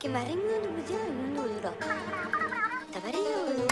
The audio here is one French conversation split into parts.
Kemarin nggak nunggu jalan dulu dong. Sabar yuk.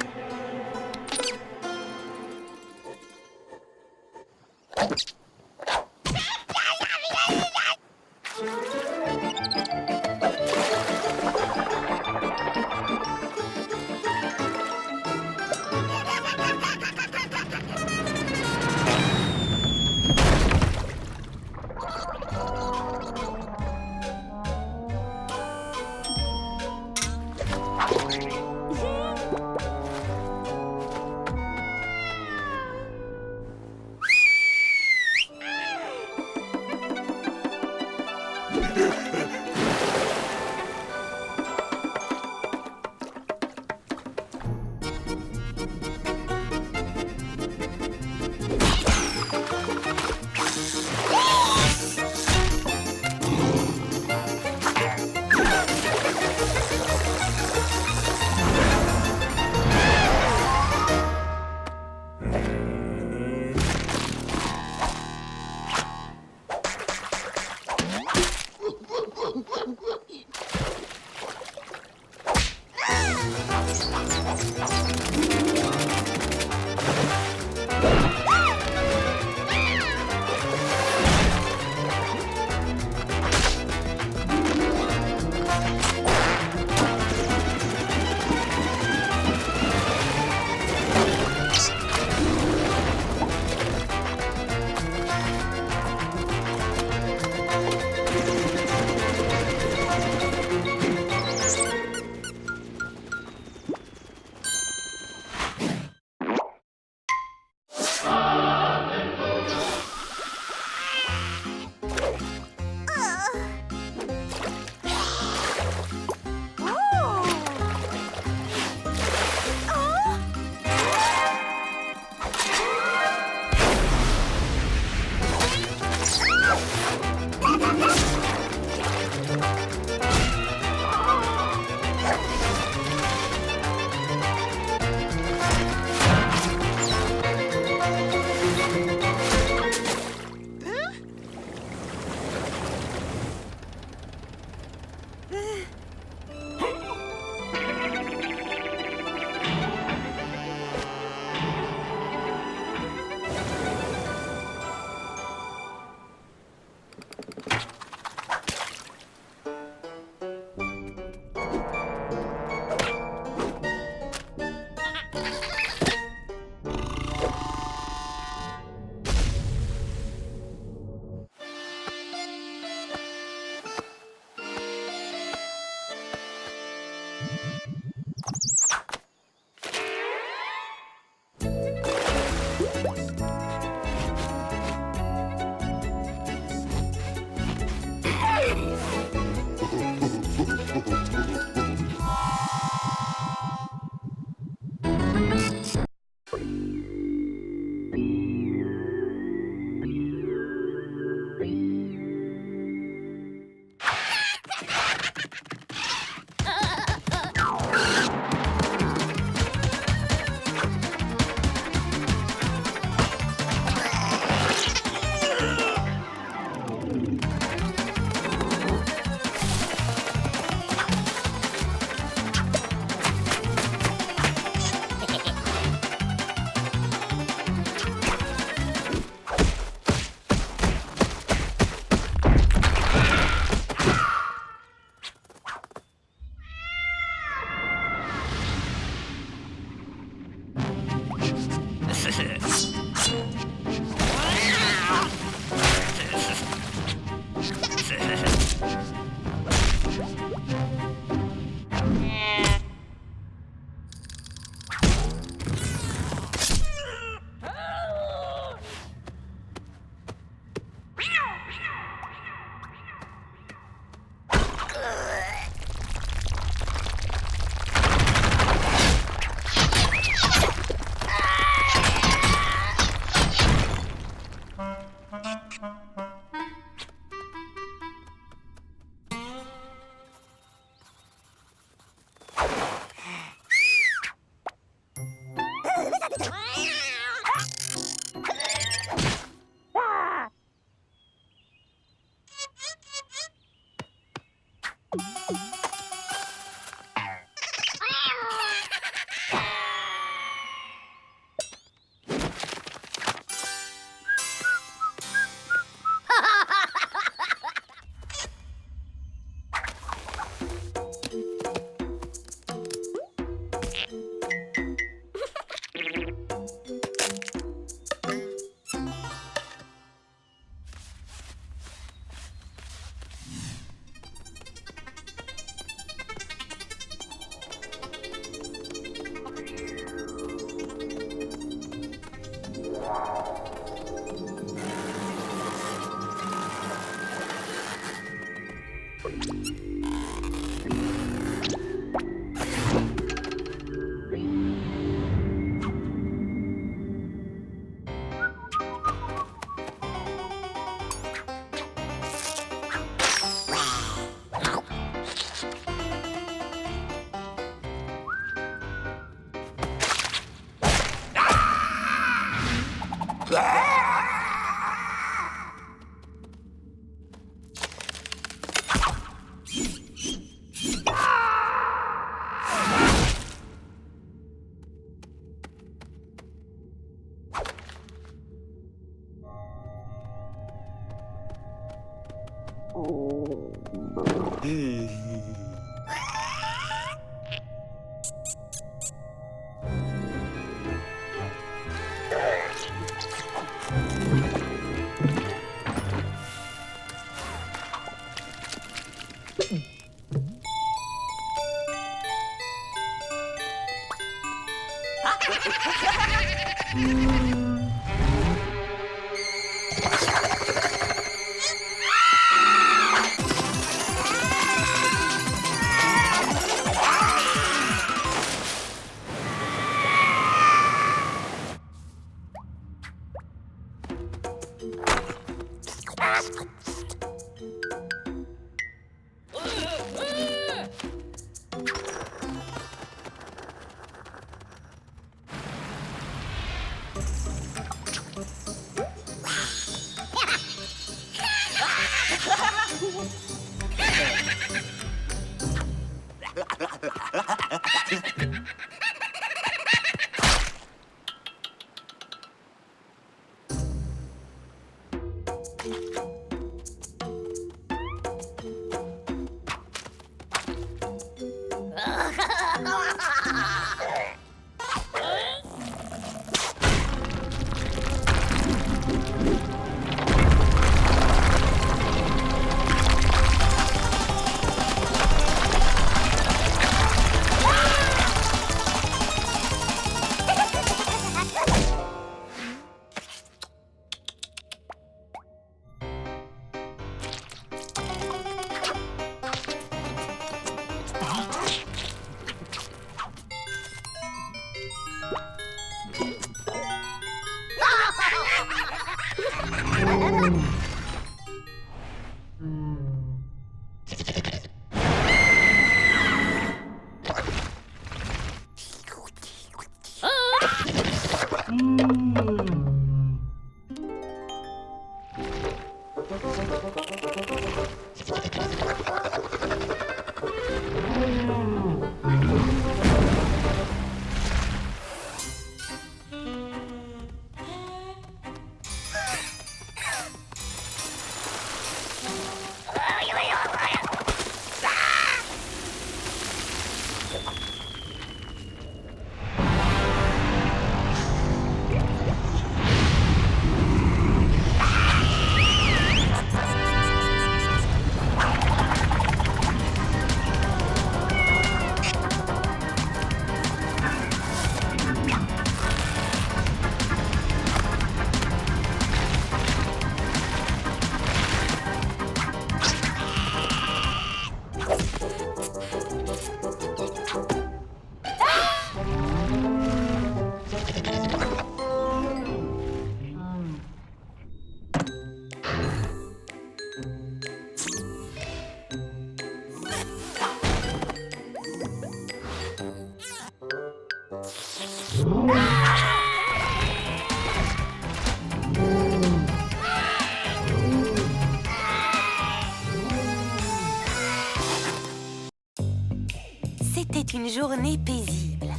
C'était une journée paisible.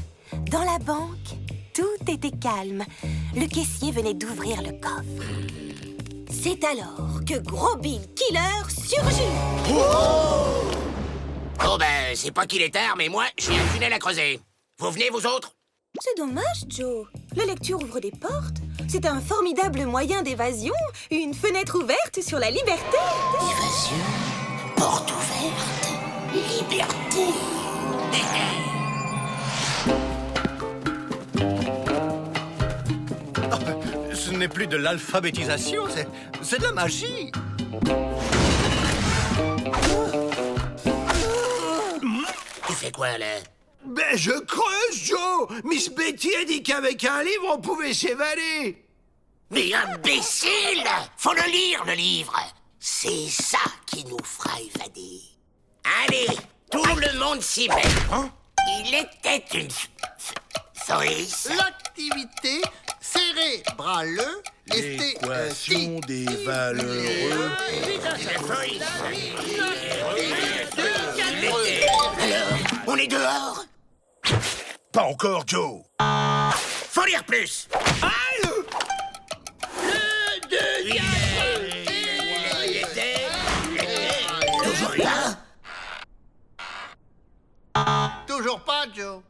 Dans la banque, tout était calme. Le caissier venait d'ouvrir le coffre. C'est alors que Gros Bill Killer surgit. Oh ben, c'est pas qu'il est tard, mais moi, j'ai un tunnel à creuser. Vous venez, vous autres? C'est dommage, Joe. La lecture ouvre des portes. C'est un formidable moyen d'évasion, une fenêtre ouverte sur la liberté. Évasion, porte ouverte, liberté. Ce n'est plus de l'alphabétisation, c'est de la magie. Tu fais quoi, là? Ben, je creuse, Joe! Miss Betty a dit qu'avec un livre, on pouvait s'évader! Mais imbécile! Faut le lire, le livre! C'est ça qui nous fera évader. Allez, tout le monde s'y met. Hein? Il était une souris. L'activité cérébrale L'équation des valeureux. Alors, on est dehors? Pas encore, Joe. Faut lire plus. Toujours là? Toujours pas, Joe.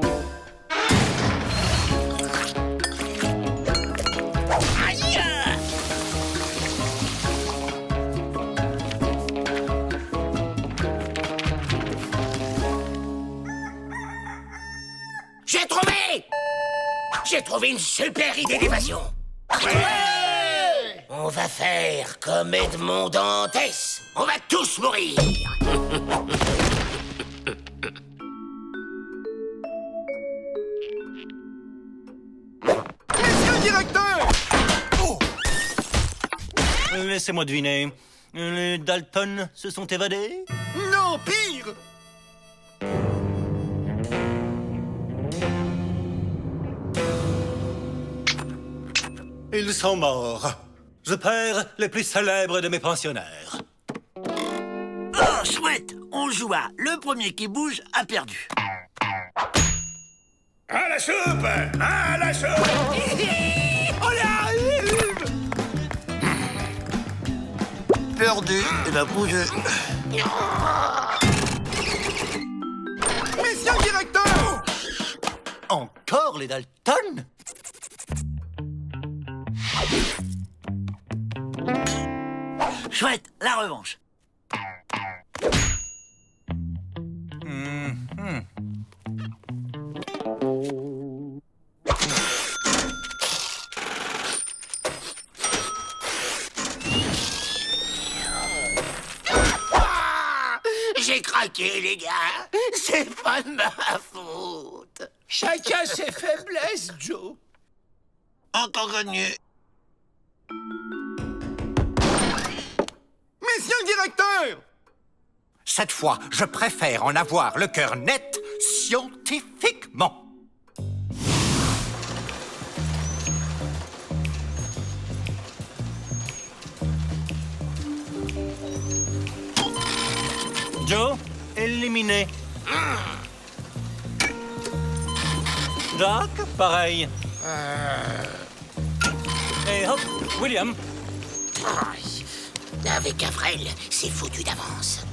Aïe! J'ai trouvé! J'ai trouvé une super idée d'évasion. On va faire comme Edmond Dantès. On va tous mourir. Monsieur le directeur! Laissez-moi deviner. Les Dalton se sont évadés? Non, pire! Ils sont morts. Je perds les plus célèbres de mes pensionnaires. Oh, chouette! On joue à le premier qui bouge a perdu. À la soupe! À la soupe! On arrive! Perdu, et ben bouger. Monsieur le directeur! Encore les Dalton? Chouette, la revanche. J'ai craqué, les gars. C'est pas de ma faute. Chacun ses faiblesses, Joe. Encore gagné. Monsieur le directeur! Cette fois, je préfère en avoir le cœur net scientifiquement. Joe, éliminé. Jack, pareil. Et hop, William. Avec Avrel, c'est foutu d'avance.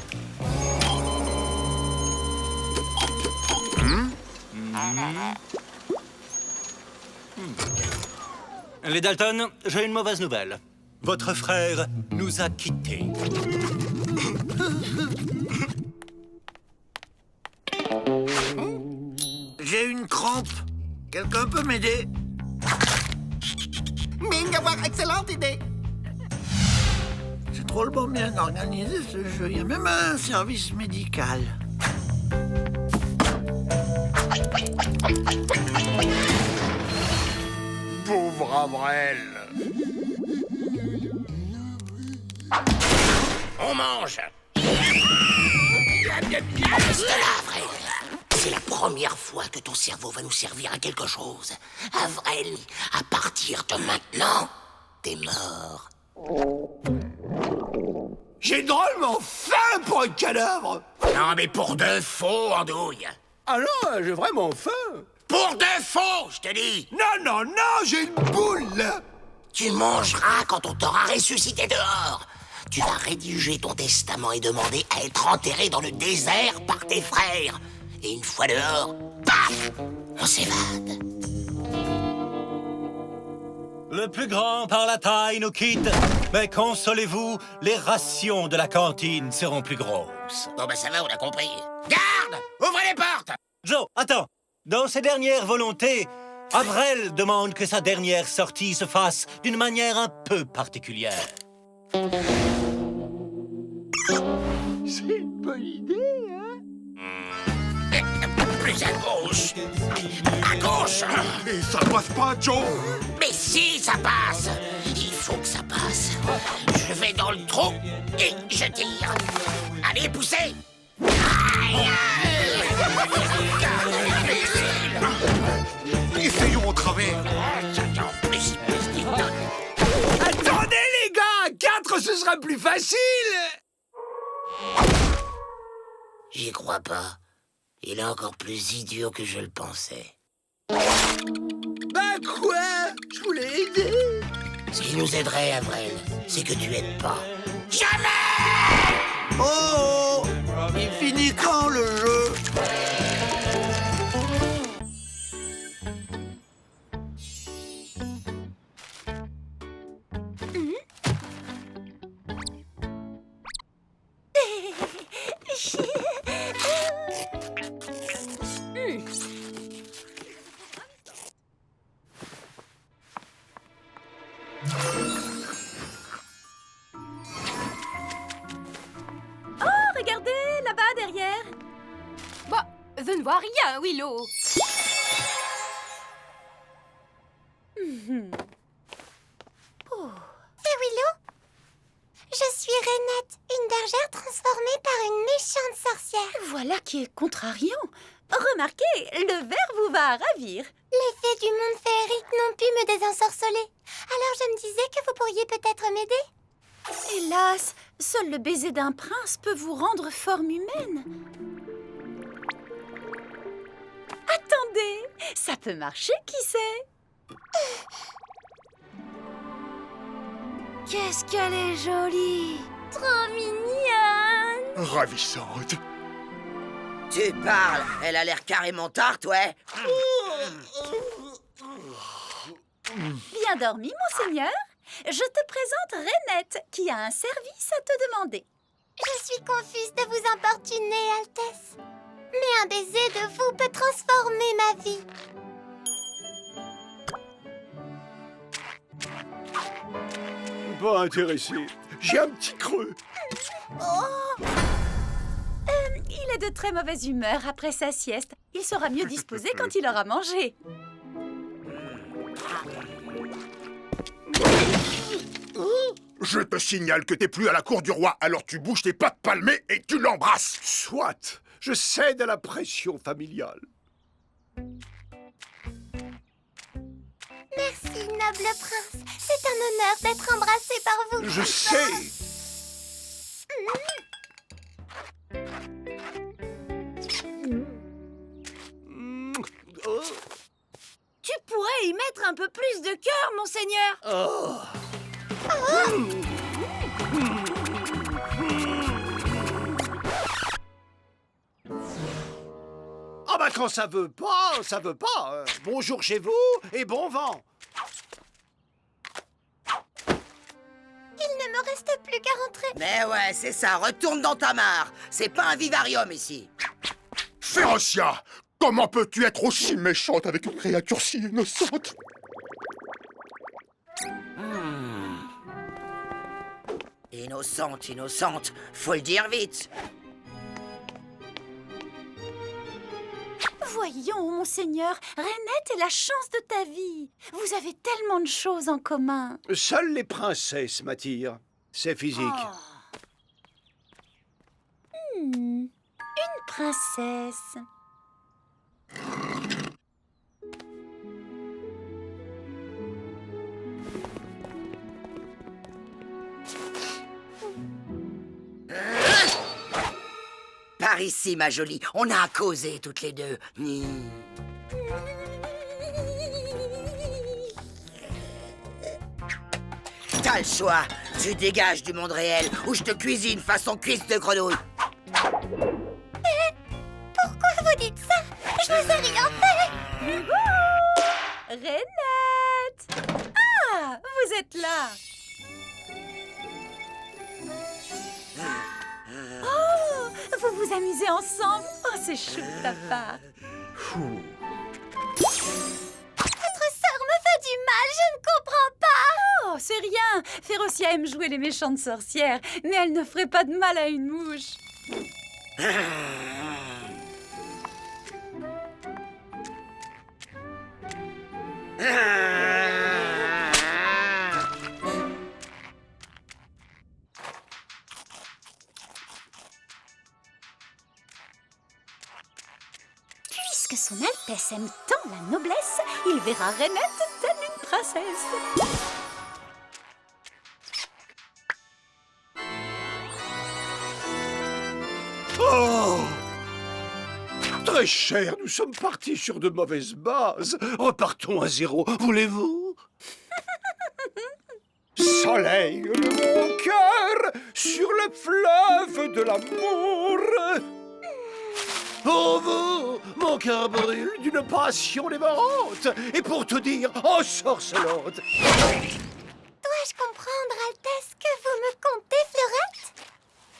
Les Dalton, j'ai une mauvaise nouvelle. Votre frère nous a quittés. J'ai une crampe. Quelqu'un peut m'aider? Excellente idée. C'est drôlement bien organisé ce jeu. Il y a même un service médical. Pauvre Avrel. On mange. Reste là, Avrel. C'est la première fois que ton cerveau va nous servir à quelque chose. Avrel, à partir de maintenant, t'es mort. J'ai drôlement faim pour un cadavre. Non, mais pour de faux, Andouille. Ah non, j'ai vraiment faim. Pour de faux, je te dis. Non, j'ai une boule, là. Tu mangeras quand on t'aura ressuscité dehors. Tu vas rédiger ton testament et demander à être enterré dans le désert par tes frères. Et une fois dehors, paf, on s'évade. Le plus grand par la taille nous quitte. Mais consolez-vous, les rations de la cantine seront plus grosses. Bon, ben ça va, on a compris. Garde! Ouvrez les portes! Joe, attends. Dans ses dernières volontés, Avrel demande que sa dernière sortie se fasse d'une manière un peu particulière. C'est une bonne idée, hein? Plus à gauche! À gauche! Et ça passe pas, Joe. Mais si, ça passe! Il faut que ça passe. Je vais dans le trou et je tire. Allez, poussez! Aïe! Essayons au travers. Attendez, les gars! 4, ce sera plus facile! J'y crois pas. Il est encore plus idiot que je le pensais. Bah quoi? Je voulais aider. Ce qui nous aiderait, Avrel, c'est que tu aides pas. Jamais! Oh! Il finit quand le jeu? Regardez, là-bas, derrière. Bah, je ne vois rien, Willow. C'est Willow. Je suis Renette, une bergère transformée par une méchante sorcière. Voilà qui est contrariant. Remarquez, le verre vous va ravir. Les fées du monde féerique n'ont pu me désensorceler. Alors je me disais que vous pourriez peut-être m'aider. Hélas, seul le baiser d'un prince peut vous rendre forme humaine. Attendez, ça peut marcher, qui sait? Qu'est-ce qu'elle est jolie! Trop mignonne. Ravissante. Tu parles, elle a l'air carrément tarte, ouais. Bien dormi, monseigneur. Je te présente Renette, qui a un service à te demander. Je suis confuse de vous importuner, Altesse. Mais un baiser de vous peut transformer ma vie. Pas intéressé. J'ai un petit creux. Il est de très mauvaise humeur après sa sieste. Il sera mieux disposé quand il aura mangé. Je te signale que t'es plus à la cour du roi, alors tu bouges tes pattes palmées et tu l'embrasses. Soit, je cède à la pression familiale. Merci, noble prince. C'est un honneur d'être embrassé par vous. Je sais. Un peu plus de cœur, monseigneur. Ah bah quand ça veut pas, ça veut pas. Bonjour chez vous et bon vent. Il ne me reste plus qu'à rentrer. Mais ouais, c'est ça, retourne dans ta mare. C'est pas un vivarium ici. Férocia, comment peux-tu être aussi méchante avec une créature si innocente? Innocente, innocente, faut le dire vite. Voyons, monseigneur, Rainette est la chance de ta vie. Vous avez tellement de choses en commun. Seules les princesses m'attirent. C'est physique. Une princesse. Par ici, ma jolie, on a à causer toutes les deux. T'as le choix. Tu dégages du monde réel ou je te cuisine façon cuisse de grenouille. Pourquoi vous dites ça? Je vous ai rien fait. Rainette! Ah, vous êtes là. Oh, vous vous amusez ensemble? Oh, c'est chou de ta part. Votre sœur me fait du mal, je ne comprends pas. Oh, c'est rien. Férocia aime jouer les méchantes sorcières, mais elle ne ferait pas de mal à une mouche. Puisque son Altesse aime tant la noblesse, il verra Rainette telle une princesse. Oh! Très cher, nous sommes partis sur de mauvaises bases. Repartons à zéro, voulez-vous? Soleil de mon cœur sur le fleuve de l'amour. Pour vous, mon cœur brûle d'une passion dévorante. Et pour tout dire, ensorcelante. Dois-je comprendre, Altesse, que vous me comptez fleurette?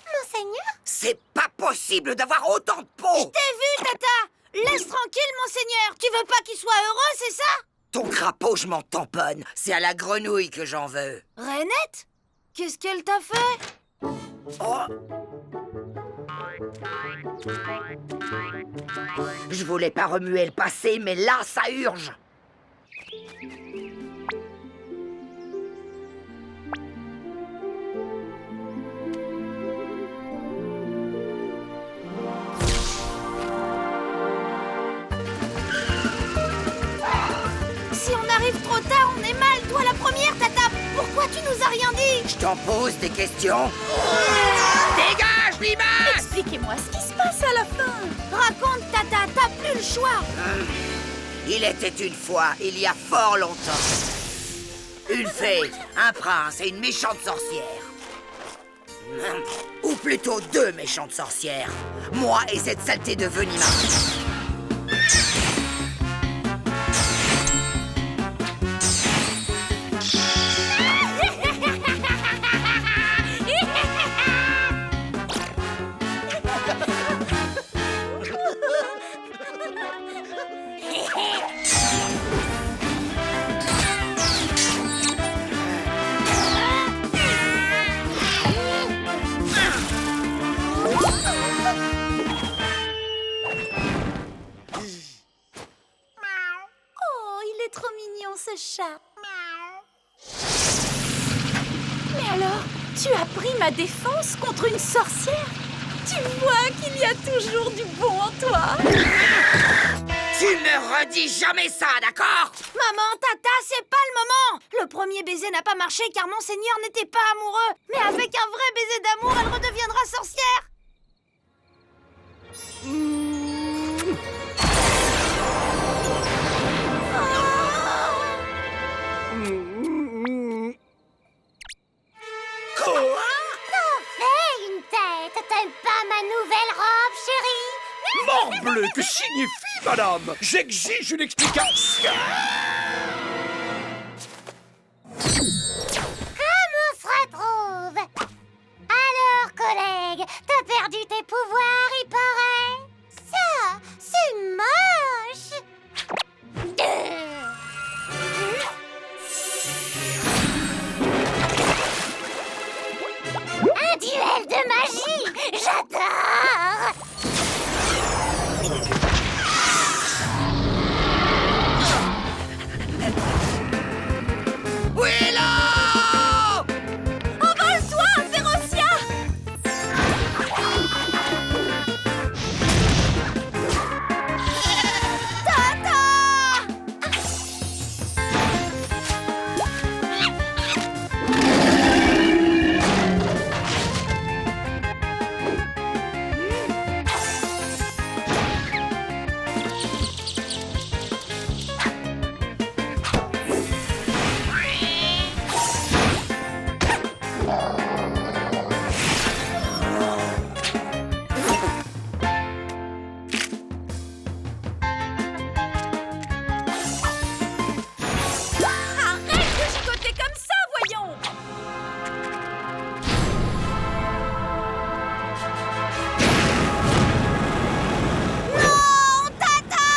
Monseigneur? C'est pas possible d'avoir autant de peau. T'as vu, Tata? Laisse tranquille, monseigneur. Tu veux pas qu'il soit heureux, c'est ça? Ton crapaud, je m'en tamponne. C'est à la grenouille que j'en veux. Rainette? Qu'est-ce qu'elle t'a fait? Oh. Je voulais pas remuer le passé, mais là, ça urge. Si on arrive trop tard, on est mal. Toi, la première, Tata. Pourquoi tu nous as rien dit? Je t'en pose des questions. Dégage, limace! Expliquez-moi ce qui se passe à la fin. Raconte, Tata, t'as plus le choix. Il était une fois, il y a fort longtemps, une fée, un prince et une méchante sorcière. Ou plutôt deux méchantes sorcières. Moi et cette saleté de Venima. Trop mignon ce chat. Mais alors, tu as pris ma défense contre une sorcière? Tu vois qu'il y a toujours du bon en toi. Tu ne redis jamais ça, d'accord? Maman, Tata, c'est pas le moment. Le premier baiser n'a pas marché car monseigneur n'était pas amoureux. Mais avec un vrai baiser d'amour, elle redeviendra sorcière. Morbleu, que signifie, madame? J'exige une explication. Comme on se retrouve? Alors, collègue, t'as perdu tes pouvoirs, il paraît. Ça, c'est moche. Un duel de magie, j'adore. Willow! Envole-toi, Férocia! Arrête de gigoter comme ça, voyons! Non, Tata!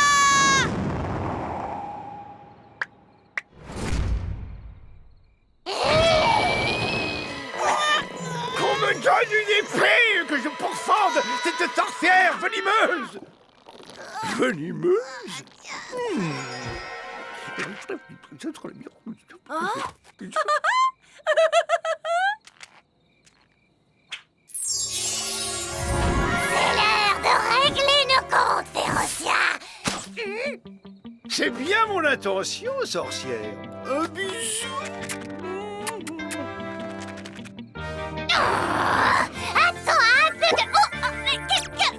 Qu'on me donne une épée que je pourfende cette sorcière venimeuse. Venimeuse? C'est l'heure de régler nos comptes, Férocia. C'est bien mon intention, sorcière. Un bisou. Attends, un peu de... Oh, mais qu'est-ce que...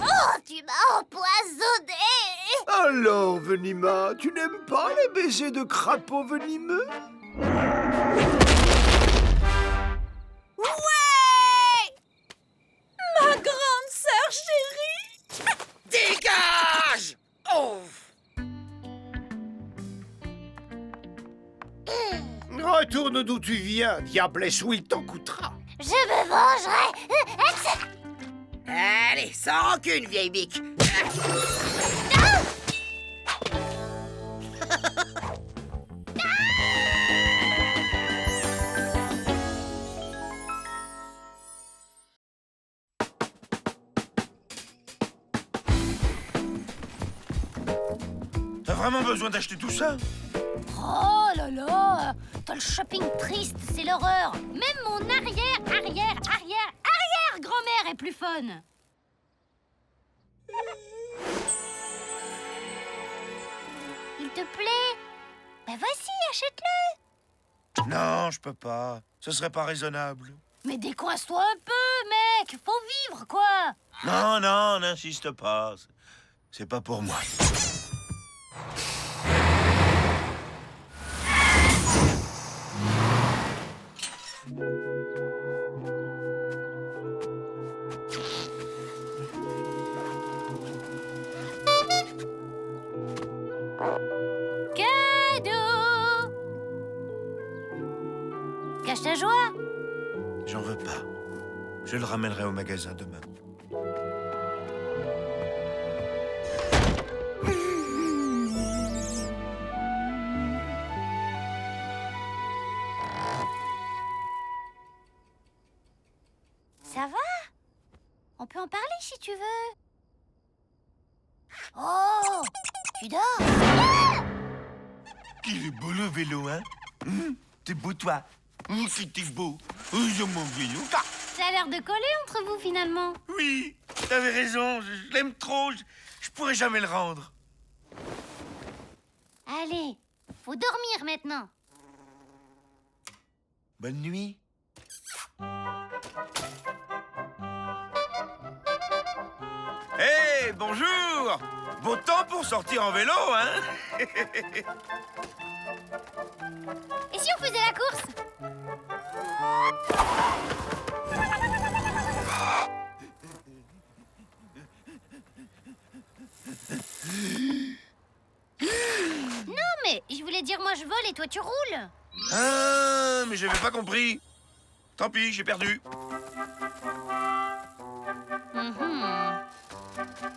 Oh, tu m'as empoisonné. Alors, Venima, tu n'aimes pas les baisers de crapaud venimeux? Ouais! Ma grande sœur chérie! Dégage! Oh! Retourne d'où tu viens, diablesse, ou il t'en coûtera. Je me vengerai. Allez, sans rancune, vieille bique. T'as vraiment besoin d'acheter tout ça? Oh là là, t'as le shopping triste, c'est l'horreur. Même mon arrière-grand-mère est plus fun. Il te plaît? Ben voici, achète-le. Non, je peux pas. Ce serait pas raisonnable. Mais décoince-toi un peu, mec. Faut vivre, quoi. Non, non, n'insiste pas. C'est pas pour moi. Cadeau. Cache ta joie. J'en veux pas. Je le ramènerai au magasin demain. Ça va? On peut en parler si tu veux. Oh, tu dors? Il est beau le vélo, hein? T'es beau, toi. T'es beau. J'aime mon vélo. Ça a l'air de coller entre vous finalement. Oui, t'avais raison. Je l'aime trop. Je pourrais jamais le rendre. Allez, faut dormir maintenant. Bonne nuit. Hé, bonjour! Beau temps pour sortir en vélo, hein? Et si on faisait la course? dire moi je vole et toi tu roules. Ah, mais j'avais pas compris. Tant pis, j'ai perdu.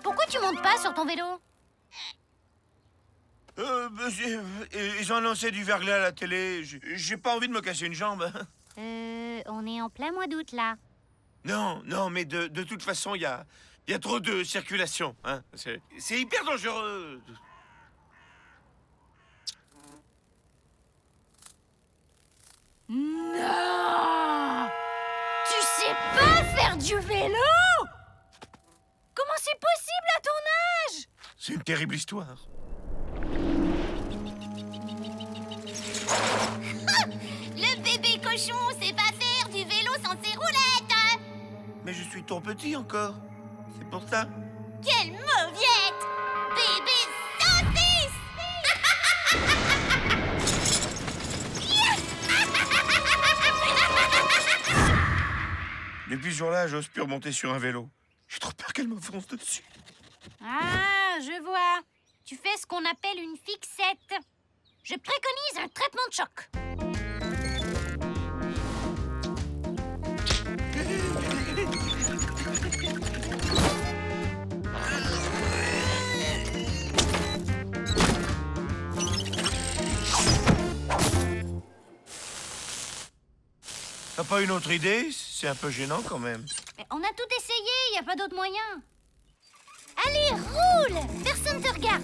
Pourquoi tu montes pas sur ton vélo? Ils ont annoncé du verglas à la télé. J'ai pas envie de me casser une jambe. On est en plein mois d'août là. Non, mais de toute façon, il y a trop de circulation. Hein. C'est hyper dangereux. Non! Tu sais pas faire du vélo? Comment c'est possible à ton âge? C'est une terrible histoire. Le bébé cochon sait pas faire du vélo sans ses roulettes. Mais je suis trop petit encore. C'est pour ça. Quelle mauviette! Bébé saucisse! Depuis ce jour-là, j'ose plus remonter sur un vélo. J'ai trop peur qu'elle me fonce dessus. Ah, je vois. Tu fais ce qu'on appelle une fixette. Je préconise un traitement de choc. T'as pas une autre idée? C'est un peu gênant quand même. Mais on a tout essayé, il n'y a pas d'autre moyen. Allez, roule! Personne te regarde.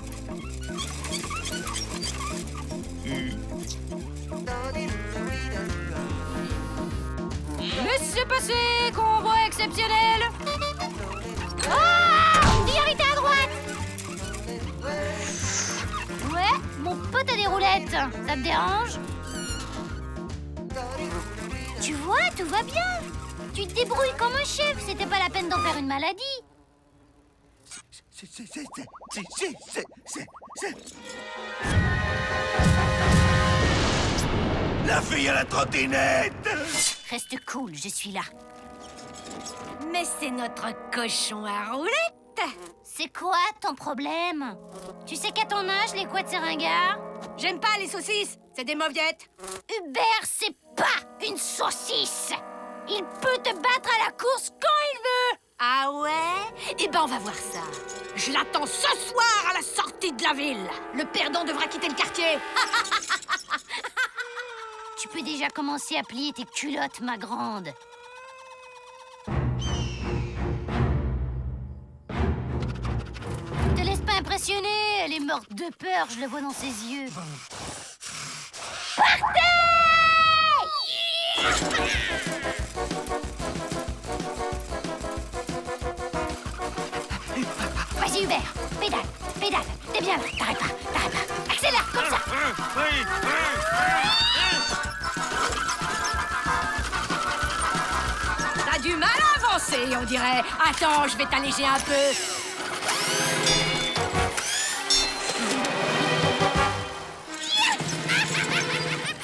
Laissez passer, convoi exceptionnel. Oh! Priorité à droite. Ouais, mon pote a des roulettes. Ça te dérange? Tu vois, tout va bien. Tu te débrouilles comme un chef, c'était pas la peine d'en faire une maladie. La fille à la trottinette! Reste cool, je suis là. Mais c'est notre cochon à roulettes. C'est quoi ton problème? Tu sais qu'à ton âge, les quads c'est ringard? J'aime pas les saucisses, c'est des mauviettes. Hubert, c'est pas une saucisse. Il peut te battre à la course quand il veut. Ah ouais? Eh ben on va voir ça. Je l'attends ce soir à la sortie de la ville. Le perdant devra quitter le quartier. Tu peux déjà commencer à plier tes culottes, ma grande. Te laisse pas impressionner, elle est morte de peur, je le vois dans ses yeux. Partez! Vas-y Hubert, pédale, t'es bien là, t'arrêtes pas, accélère comme ça. T'as du mal à avancer, on dirait. Attends, je vais t'alléger un peu.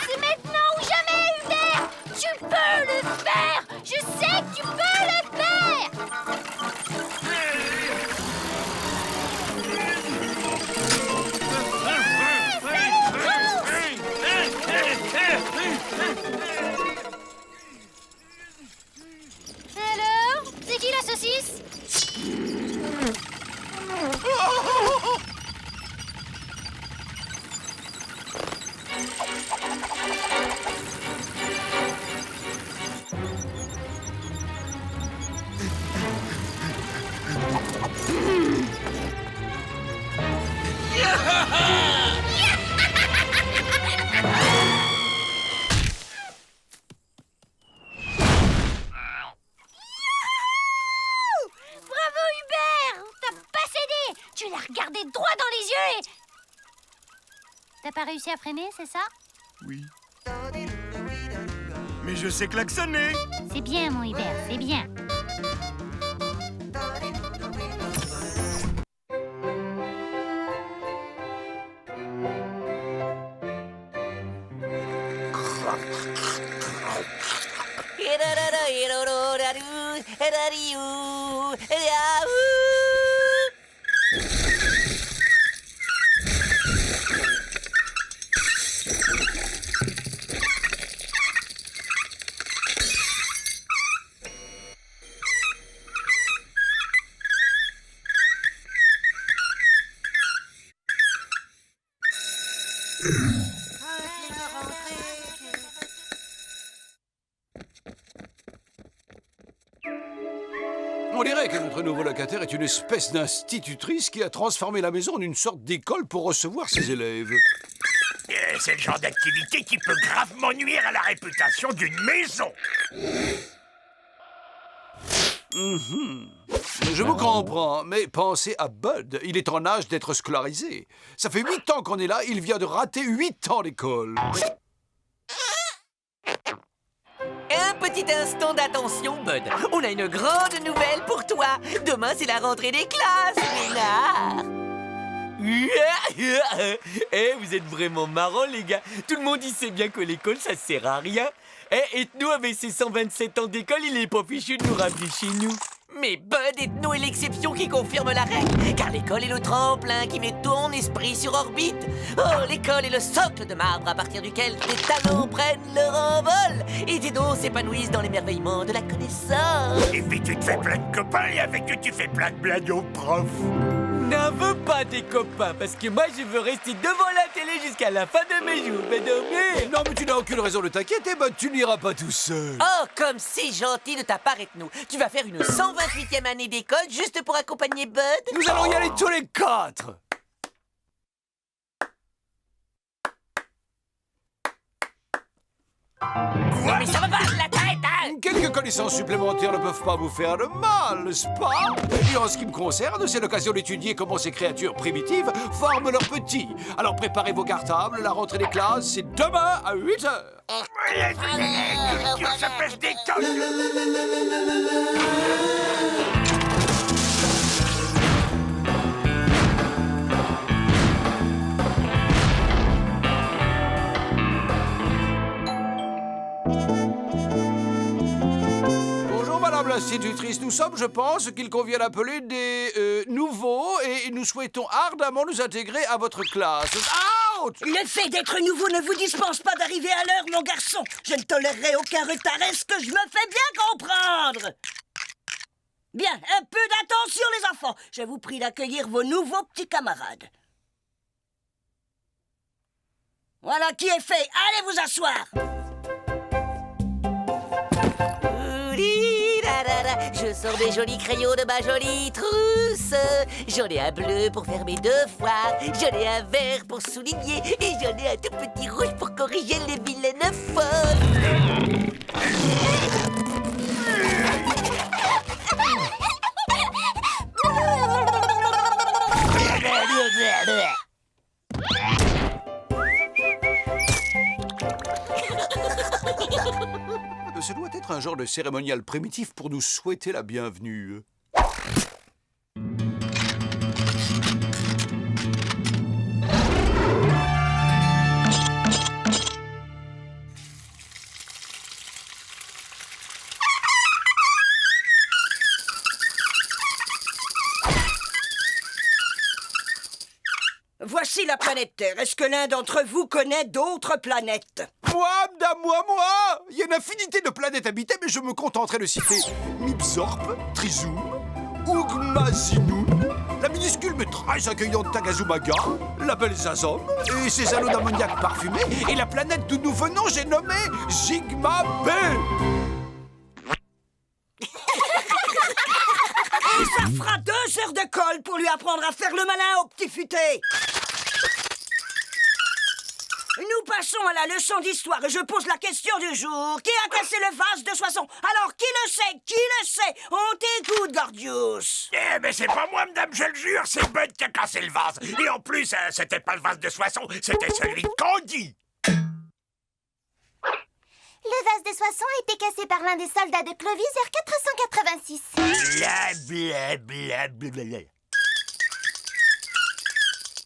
C'est maintenant ou jamais, Hubert. Tu peux le faire. Je sais que tu peux le faire. Alors, c'est qui la saucisse? Bravo Hubert, t'as pas cédé. Tu l'as regardé droit dans les yeux et... T'as pas réussi à freiner, c'est ça? Oui. Mais je sais klaxonner. C'est bien mon Hubert, c'est bien. On dirait que notre nouveau locataire est une espèce d'institutrice qui a transformé la maison en une sorte d'école pour recevoir ses élèves. C'est le genre d'activité qui peut gravement nuire à la réputation d'une maison. Je vous comprends, mais pensez à Bud. Il est en âge d'être scolarisé. Ça fait 8 ans qu'on est là, il vient de rater 8 ans d'école. Un petit instant d'attention, Bud. On a une grande nouvelle pour toi. Demain, c'est la rentrée des classes, Ménard. Eh, vous êtes vraiment marrants, les gars. Tout le monde y sait bien que l'école, ça sert à rien. Eh, Ethno, avec ses 127 ans d'école, il est pas fichu de nous ramener chez nous. Mais Bud, Ethno est l'exception qui confirme la règle. Car l'école est le tremplin qui met ton esprit sur orbite. Oh, l'école est le socle de marbre à partir duquel tes talents prennent leur envol et tes dons s'épanouissent dans l'émerveillement de la connaissance. Et puis tu te fais plein de copains et avec eux tu fais plein de blagues aux profs. N'en veux pas des copains, parce que moi je veux rester devant la télé jusqu'à la fin de mes jours, mais dormir. Non, mais tu n'as aucune raison de t'inquiéter, Bud. Tu n'iras pas tout seul. Oh, comme c'est gentil de ta part, Ethno. Tu vas faire une 128e année d'école juste pour accompagner Bud. Nous allons y aller tous les 4. Mais ça va pas, la tête, hein? Quelques connaissances supplémentaires ne peuvent pas vous faire de mal, n'est-ce pas? Et en ce qui me concerne, c'est l'occasion d'étudier comment ces créatures primitives forment leurs petits. Alors préparez vos cartables, la rentrée des classes, c'est demain à 8h. Culture, ça pèse des tonnes. L'institutrice, nous sommes, je pense, ce qu'il convient d'appeler des nouveaux et nous souhaitons ardemment nous intégrer à votre classe. Out! Le fait d'être nouveau ne vous dispense pas d'arriver à l'heure, mon garçon. Je ne tolérerai aucun retard. Est-ce que je me fais bien comprendre? Bien, un peu d'attention, les enfants. Je vous prie d'accueillir vos nouveaux petits camarades. Voilà qui est fait. Allez vous asseoir. Je sors mes jolis crayons de ma jolie trousse. J'en ai un bleu pour faire mes devoirs. J'en ai un vert pour souligner. Et j'en ai un tout petit rouge pour corriger les vilaines fautes. Ce doit être un genre de cérémonial primitif pour nous souhaiter la bienvenue. Voici la planète Terre. Est-ce que l'un d'entre vous connaît d'autres planètes? Moi, madame, moi! Il y a une infinité de planètes habitées, mais je me contenterai de citer Mipsorp, Trizoum, Ougmazinoun, la minuscule mais très accueillante Tagazumaga, la belle Zazom, et ses anneaux d'ammoniac parfumés, et la planète d'où nous venons, j'ai nommé Sigma B. Et ça fera 2 heures de colle pour lui apprendre à faire le malin au petit futé. Nous passons à la leçon d'histoire et je pose la question du jour. Qui a cassé le vase de Soissons? Alors, qui le sait? Qui le sait? On t'écoute, Gordius. Eh, mais c'est pas moi, madame, je le jure, c'est Bud qui a cassé le vase. Et en plus, c'était pas le vase de Soissons, c'était celui de Candy. Le vase de Soissons a été cassé par l'un des soldats de Clovis vers 486. Blablabla.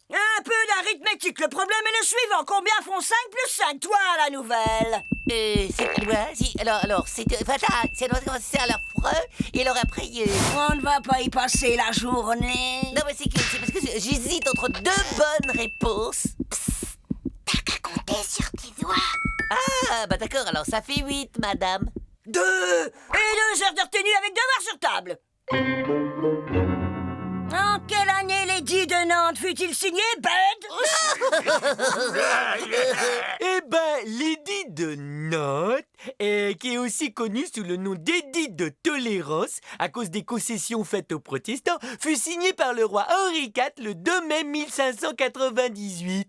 Un peu d'arithmétique. Le problème est le suivant. Combien font 5 plus 5? Toi, la nouvelle. C'est quoi? Si, alors, c'est... c'est à l'affreux, et alors après... On ne va pas y passer la journée. Non, mais c'est parce que j'hésite entre 2 bonnes réponses. Psst, t'as qu'à compter sur tes doigts. Ah, bah d'accord, alors ça fait 8, madame. 2 et 2 heures de retenue avec devoir sur table. En quelle année l'édit de Nantes fut-il signé, Bud? Eh ben, l'édit de Nantes et qui est aussi connu sous le nom d'édit de tolérance à cause des concessions faites aux protestants, fut signé par le roi Henri IV le 2 mai 1598.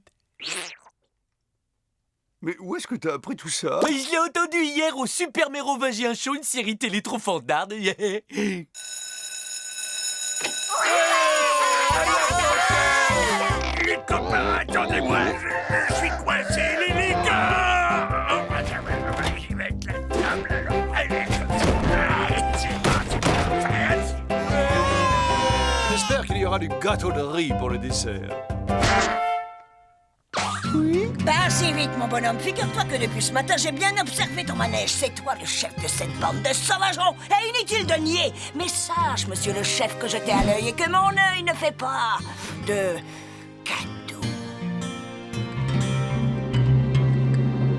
Mais où est-ce que t'as appris tout ça? Mais je l'ai entendu hier au Super Mérovingien Show, une série télé trop fandarde. Les copains, attendez-moi, je suis coincé, les gars. Je vais mettre la table alors. J'espère qu'il y aura du gâteau de riz pour le dessert. Pas si vite, mon bonhomme. Figure-toi que depuis ce matin, j'ai bien observé ton manège. C'est toi le chef de cette bande de sauvageons. Et inutile de nier. Mais sache, monsieur le chef, que je t'ai à l'œil et que mon œil ne fait pas de cadeau.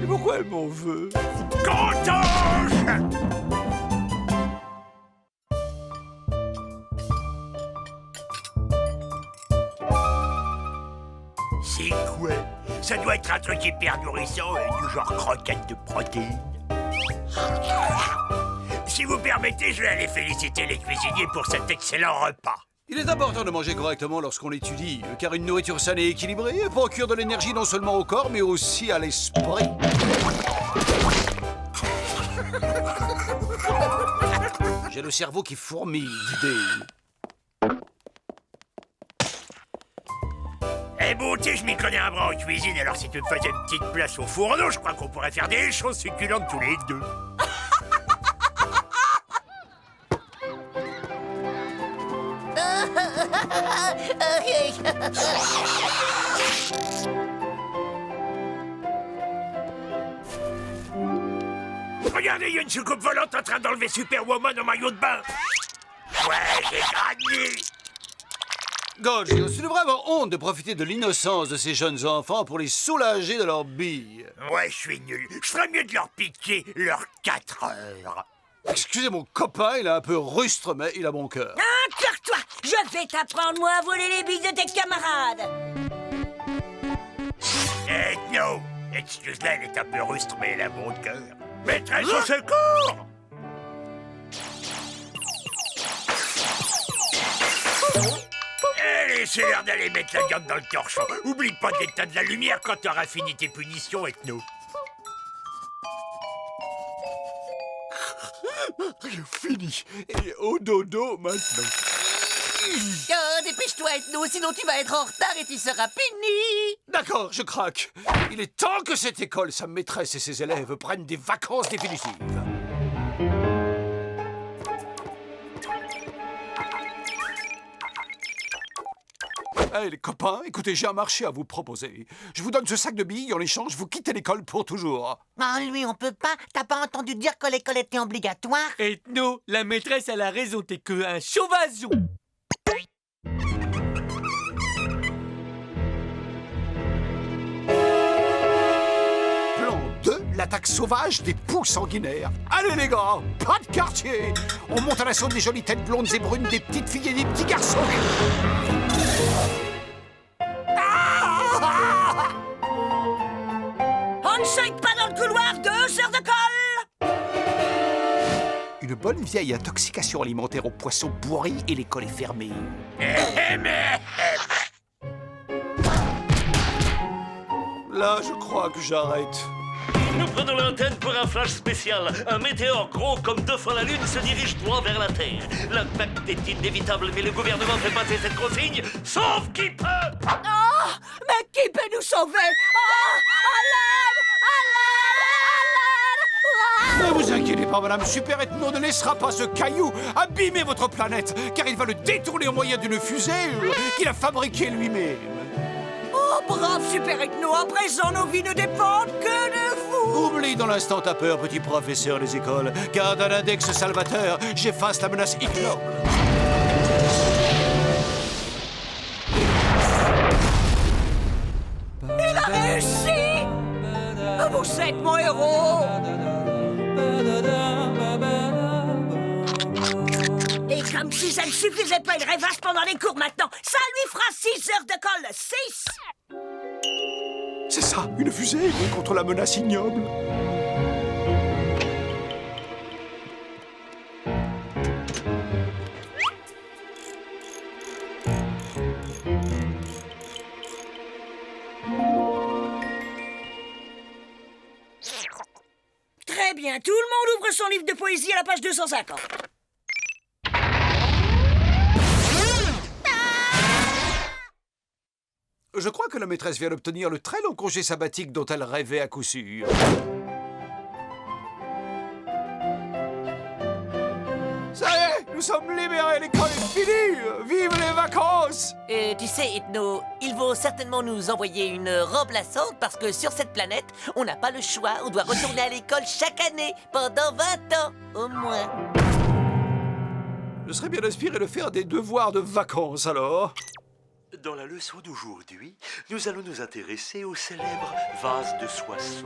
Et pourquoi elle m'en veut? Contoche! C'est quoi? Ça doit être un truc hyper nourrissant, du genre croquette de protéines. Si vous permettez, je vais aller féliciter les cuisiniers pour cet excellent repas. Il est important de manger correctement lorsqu'on étudie, car une nourriture saine et équilibrée procure de l'énergie non seulement au corps, mais aussi à l'esprit. J'ai le cerveau qui fourmille d'idées. Eh bon, tu sais, je m'y connais un bras en cuisine, alors si tu me faisais une petite place au fourneau, je crois qu'on pourrait faire des choses succulentes tous les deux. Regardez, il y a une soucoupe volante en train d'enlever Superwoman en maillot de bain. Ouais, j'ai gagné. Gauge, tu devrais avoir honte de profiter de l'innocence de ces jeunes enfants pour les soulager de leurs billes. Ouais, je suis nul. Je ferais mieux de leur piquer leurs 4 heures. Excusez mon copain, il est un peu rustre, mais il a bon cœur. Encore-toi! Je vais t'apprendre, moi, à voler les billes de tes camarades. Non, excuse-la, elle est un peu rustre, mais elle a bon cœur. Maîtresse au secours! Allez, c'est l'heure d'aller mettre la viande dans le torchon. Oublie pas d'éteindre la lumière quand t'auras fini tes punitions, Ethno. Fini. Et au dodo maintenant. Dépêche-toi, Ethno, sinon tu vas être en retard et tu seras puni. D'accord, je craque. Il est temps que cette école, sa maîtresse et ses élèves prennent des vacances définitives. Hey les copains, écoutez, j'ai un marché à vous proposer. Je vous donne ce sac de billes, en échange, vous quittez l'école pour toujours. Ah, lui, on peut pas. T'as pas entendu dire que l'école était obligatoire? Ethno, la maîtresse, elle a raison, t'es que un sauvageon. Plan 2, l'attaque sauvage des poux sanguinaires. Allez les gars, pas de quartier. On monte à l'assaut des jolies têtes blondes et brunes, des petites filles et des petits garçons. On ne saute pas dans le couloir, 2 heures de colle. Une bonne vieille intoxication alimentaire aux poissons pourris et l'école est fermée. Là, je crois que j'arrête. Nous prenons l'antenne pour un flash spécial. Un météore gros comme 2 fois la Lune se dirige droit vers la Terre. L'impact est inévitable, mais le gouvernement fait passer cette consigne, sauf qui peut. Oh, mais qui peut nous sauver? Oh, à l'aide! Ne vous inquiétez pas, Madame Super Ethno ne laissera pas ce caillou abîmer votre planète, car il va le détourner au moyen d'une fusée qu'il a fabriquée lui-même. Oh, brave Super Ethno, à présent nos vies ne dépendent que de vous. Oublie dans l'instant ta peur, petit professeur des écoles, car d'un index salvateur, j'efface la menace ignoble. Il a réussi! Vous êtes mon héros! Et comme si ça ne suffisait pas, il rêvasse pendant les cours maintenant. Ça lui fera 6 heures de colle. 6! C'est ça, une fusée contre la menace ignoble. bien, tout le monde ouvre son livre de poésie à la page 250. Je crois que la maîtresse vient d'obtenir le très long congé sabbatique dont elle rêvait à coup sûr. Ça y est, nous sommes libérés, l'école est finie. Vive les vacances! Tu sais, Ethno, il faut certainement nous envoyer une remplaçante parce que sur cette planète, on n'a pas le choix. On doit retourner à l'école chaque année pendant 20 ans, au moins. Je serais bien inspiré de faire des devoirs de vacances, alors. Dans la leçon d'aujourd'hui, nous allons nous intéresser au célèbre vase de Soissons.